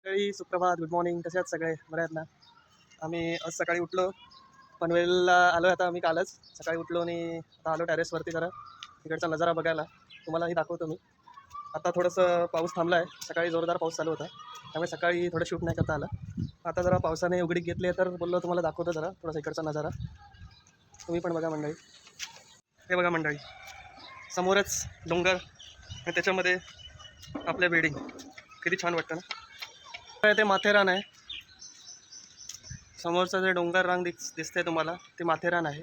सकाळी सुप्रभात, good morning. कसे आहात सगळे? बरे आहेत ना? आम्ही आज सकाळी उठलो, पनवेलला आलो आहे. आता आम्ही कालच सकाळी उठलो आणि आता आलो टेरेसवरती जरा इकडचा नजारा बघायला. तुम्हालाही दाखवतो मी. आता थोडंसं पाऊस थांबला आहे. सकाळी जोरदार पाऊस चालू होता, त्यामुळे सकाळी थोडं शूट नाही करता आलं. आता जरा पावसाने उघडीक घेतली आहे, तर बोललो तुम्हाला दाखवतो जरा थोडासा इकडचा नजारा. तुम्ही पण बघा मंडळी. हे बघा मंडळी, समोरच डोंगर आणि त्याच्यामध्ये आपल्या बिल्डिंग. किती छान वाटतं ना. ते माथेरान आहे. समोरचं जे डोंगर रांग दिसते तुम्हाला, ते माथेरान आहे.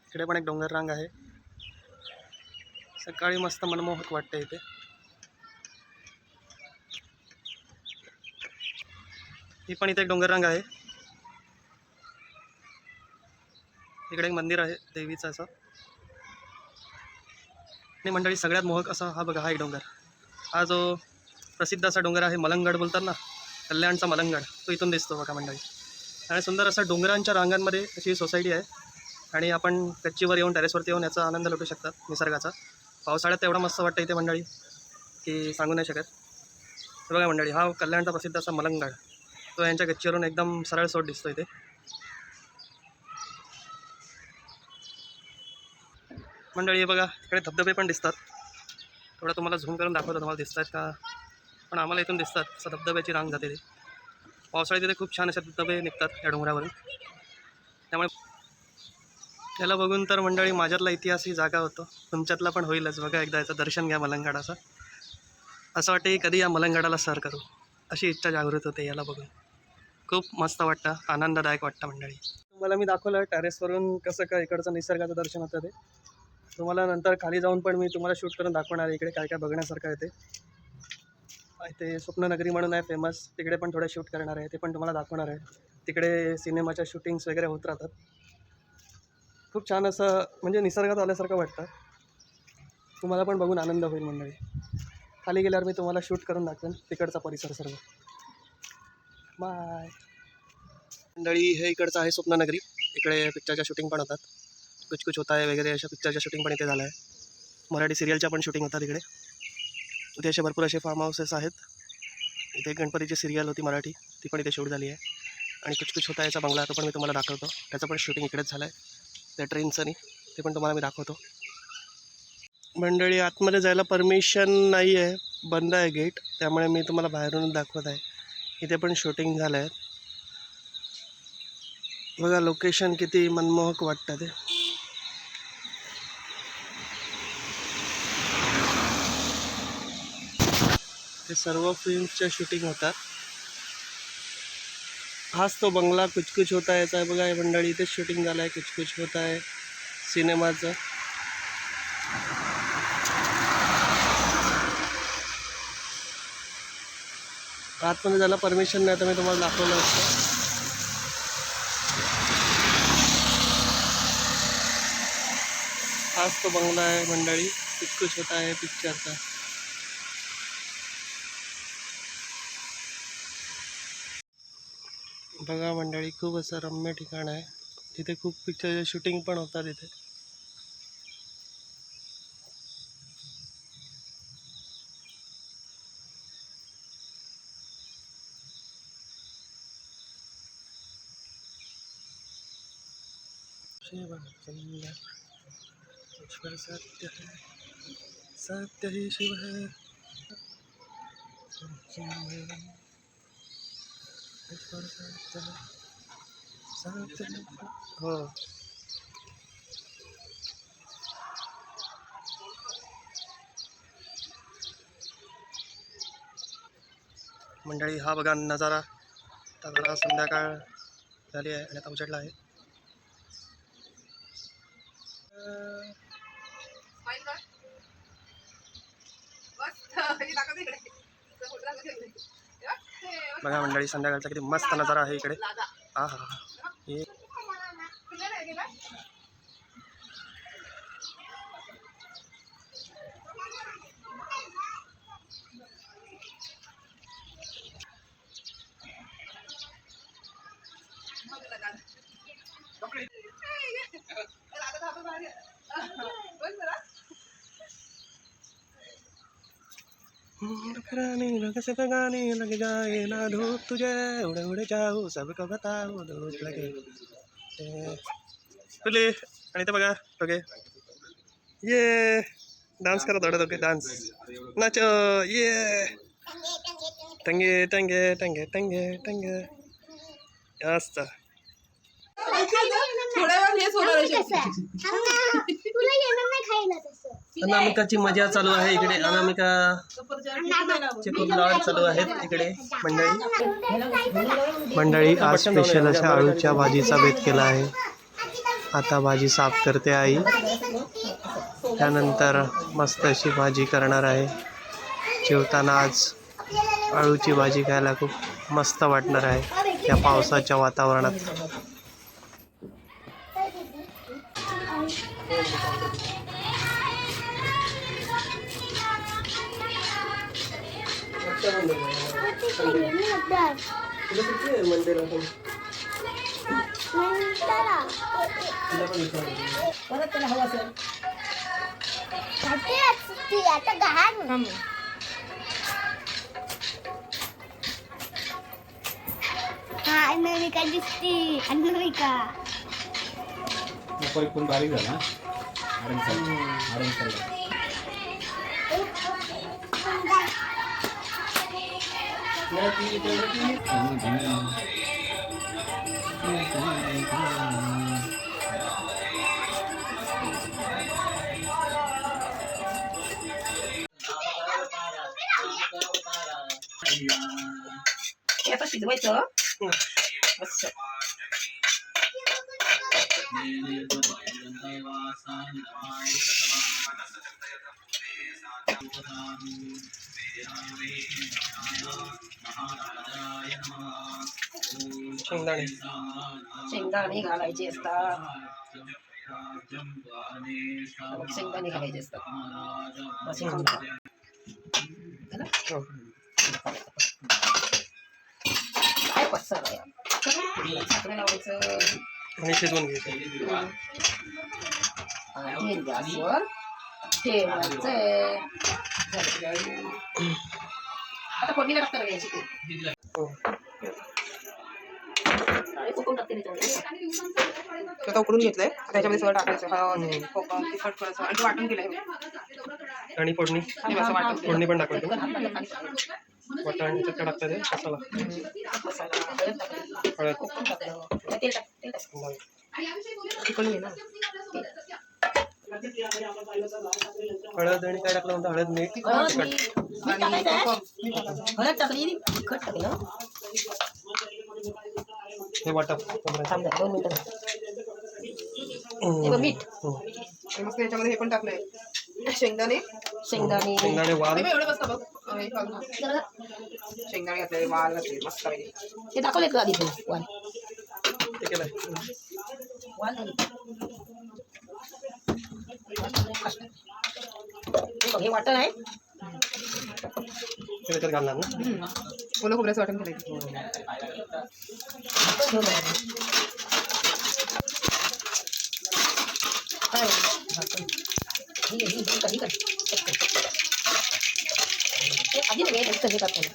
इकडे पण एक डोंगर रांग आहे. सकाळी मस्त मनमोहक वाटते इथे. ही पण इथे एक डोंगर रांग आहे. इकडे एक मंदिर आहे देवीचं असं. आणि मंडळी सगळ्यात मोहक असा हा बघा, हा एक डोंगर. हा जो प्रसिद्ध असा डोंगर आहे, मलंगड बोलतात ना, कल्याणचा मलंगड, तो इथून दिसतो बघा मंडळी. आणि सुंदर असा डोंगरांच्या रांगांमध्ये अशी सोसायटी आहे. आणि आपण गच्चीवर येऊन टेरेसवरती येऊन याचा आनंद लुटू शकतात निसर्गाचा. पावसाळ्यात एवढा मस्त वाटतं इथे मंडळी की सांगू नाही शकत. हे बघा मंडळी, हा कल्याणचा प्रसिद्ध असा मलंगड, तो यांच्या गच्चीवरून एकदम सरळ सोट दिसतो इथे. मंडळी हे बघा, इकडे धबधबे पण दिसतात. थोडं तुम्हाला झूम करून दाखवतो, तुम्हाला दिसत आहेत का? पण आम्हाला इथून दिसतात. असं धबधब्याची रांग जाते ते. पावसाळ्यात तिथे खूप छान असे धबधबे निघतात या डोंगरावरून. त्यामुळे त्याला बघून तर मंडळी माझ्यातला इतिहास ही जागा होतो, तुमच्यातला पण होईलच. बघा एकदा याचं दर्शन घ्या मलंगडाचं. असं वाटतं की कधी या मलंगडाला सर करू, अशी इच्छा जागृत होते याला बघून. खूप मस्त वाटतं, आनंददायक वाटतं मंडळी. तुम्हाला मी दाखवलं टेरेसवरून कसं काय इकडचं निसर्गाचं दर्शन होतं ते. तुम्हाला नंतर खाली जाऊन पण मी तुम्हाला शूट करून दाखवणार आहे इकडे काय काय बघण्यासारखं आहे ते. ते स्वप्ननगरी म्हणून आहे फेमस, तिकडे पण थोडं शूट करणार आहे, ते पण तुम्हाला दाखवणार आहे. तिकडे सिनेमाच्या शूटिंग्स वगैरे होत राहतात. खूप छान असं म्हणजे निसर्गात आल्यासारखं वाटतं. तुम्हाला पण बघून आनंद होईल मंडळी. खाली गेल्यावर मी तुम्हाला शूट करून दाखवेन तिकडचा परिसर सर्व. बाय मंडळी. हे इकडचं आहे स्वप्ननगरी. इकडे पिक्चरच्या शूटिंग पण होतात. कुछ कुछ होता है वगैरे अशा पिक्चरच्या शूटिंग पण इथे झालं आहे. मराठी सिरियलच्या पण शूटिंग होतात इकडे. इथे असे भरपूर असे फार्म हाऊसेस आहेत. इथे गणपतीची सिरियल होती मराठी, ती पण इथे शूट झाली आहे. आणि कुछ कुछ होता याचा बंगला, तो पण मी तुम्हाला दाखवतो. त्याचं पण शूटिंग इकडेच झालं आहे त्या ट्रेनचं नाही, ते पण तुम्हाला मी दाखवतो. मंडळी आतमध्ये जायला परमिशन नाही आहे, बंद आहे गेट, त्यामुळे मी तुम्हाला बाहेरून दाखवत आहे. इथे पण शूटिंग झालं आहे. बघा लोकेशन किती मनमोहक वाटतं ते. ते सर्व फिल्मच्या शूटिंग होतात. हाच तो बंगला कुछ कुछ होता याचा आहे बघा. मंडळी इथेच शूटिंग झालं आहे कुछ कुछ होता आहे सिनेमाचं. आतमध्ये जायला परमिशन नाही, तर मी तुम्हाला दाखवलं असतं. हाच तो बंगला आहे मंडळी, कुछ कुछ होता है पिक्चरचा. बघा मंडळी, खूप असं रम्य ठिकाण आहे. तिथे खूप पिक्चरचे शूटिंग पण होतात इथे. ईश्वर सत्य है, सत्य ही शिव है. ईश्वर सत्य है, सत्य ही हो. मंडळी हा बघा नजारा. आता संध्याकाळ झाली आहे आणि आता उजेडला आहे. बघा मंडळी संध्याकाळचा किती मस्त नजारा आहे इकडे. हा हा हा. रानी लगे से गाने लगे जाए ना धूप तुझे उड़े उड़े जाऊ सबको बताओ धूप लगे तुले आणि ते बघा ओके ये डान्स करत वाटत ओके डान्स नाच ये टंगे टंगे टंगे टंगे टंगे जास्त अनामिकाची मजा चालू आहे इकडे अनामिकाचे खूप लाड चालू आहेत इकडे मंडळी आज स्पेशल अशा आळूच्या भाजीचा बेत केला आहे आता भाजी साफ करते आई त्यानंतर मस्त अशी भाजी करणार आहे जेवताना आज आळूची भाजी खायला खूप मस्त वाटणार आहे या पावसाच्या वातावरणात अनामिका दिसती अनामिका पण बारीक झाला आता शिजवायचं असं शेंगदाणे घालायचे असतात शेंगदाणे घालायचे असतात काय पसर आहे झाकण लावायचं आणि शिजवून घ्यायचं आणि गॅसवर ठेवायचं आता फोडणीला टाकता घ्यायची उकळून टाकते आता उकडून घेतलंय त्याच्यामध्ये सगळं टाकायचं हळद कोकम तिखट थोडंसं आणि वाटून केलंय आणि फोडणी वाटण फोडणी पण टाकायची वाटण त्याच्यात टाकता ते मसाला हळद चिकन घे ना हळद आणि काय टाकलं म्हणतो हळद मीठ हळद टाकली तिखट टाकलं हे वाटप 2 मिनिटं मीठ आणि मस्त याच्यामध्ये हे पण टाकलंय शेंगदाणे शेंगदाणे वाल एवढं मस्त बघ शेंगदाणे घातले वाल घातले मस्त हे दाखवले का आधी वाल ते केलंय वाल हे वाटण आहे ते त्याच्यात घालणार ना ओलं खोबऱ्याचं वाटण केलंय आधी नाही हे करताना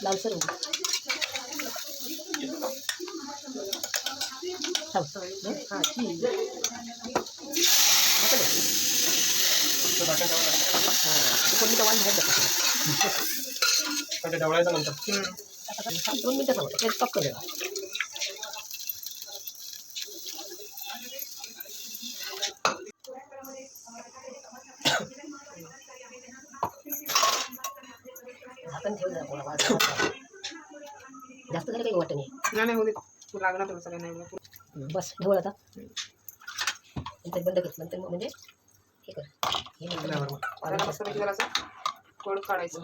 लालसर कोणीचा वाण बाहेर जातो ढवळायचं नंतर 2 मिनिटं ते स्टॉप करूया झाकण ठेवून जा जास्त झालं काही वाटत नाही होते तू लागणार तुला सगळ्यांना बस ढवळ आता नंतर बंद कर नंतर म्हणजे हे कर हे मस्तपैकी जरा असं कोड काढायचं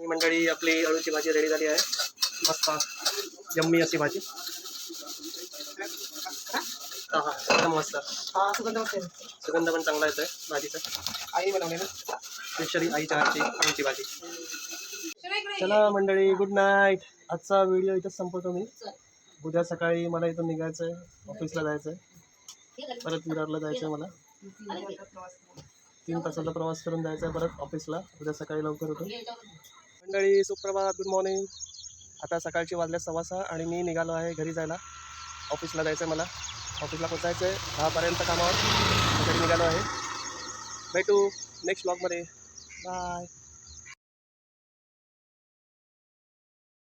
मंडळी आपली अळूची भाजी रेडी झाली आहे मस्त यम्मी अशी भाजी हां हां एकदम मस्त सुगंध पण चांगला येतोय भाजीचा आई बनवले ना स्पेशली आईच्या हातची अळूची भाजी चला मंडळी गुड नाईट आजचा व्हिडिओ इथंच संपवतो मी उद्या सकाळी मला इथून निघायचं आहे, ऑफिसला जायचं आहे, परत विरारला जायचं आहे मला. 3 तासाचा प्रवास करून जायचा आहे परत ऑफिसला. उद्या सकाळी लवकर उठून. मंडळी सुप्रभात, गुड मॉर्निंग. आता सकाळची वाजल्या 6:15 आणि मी निघालो आहे घरी जायला. ऑफिसला जायचं आहे मला. ऑफिसला पोचायचं आहे 10पर्यंत कामावर. घरी निघालो आहे. भेटू नेक्स्ट ब्लॉगमध्ये. बाय.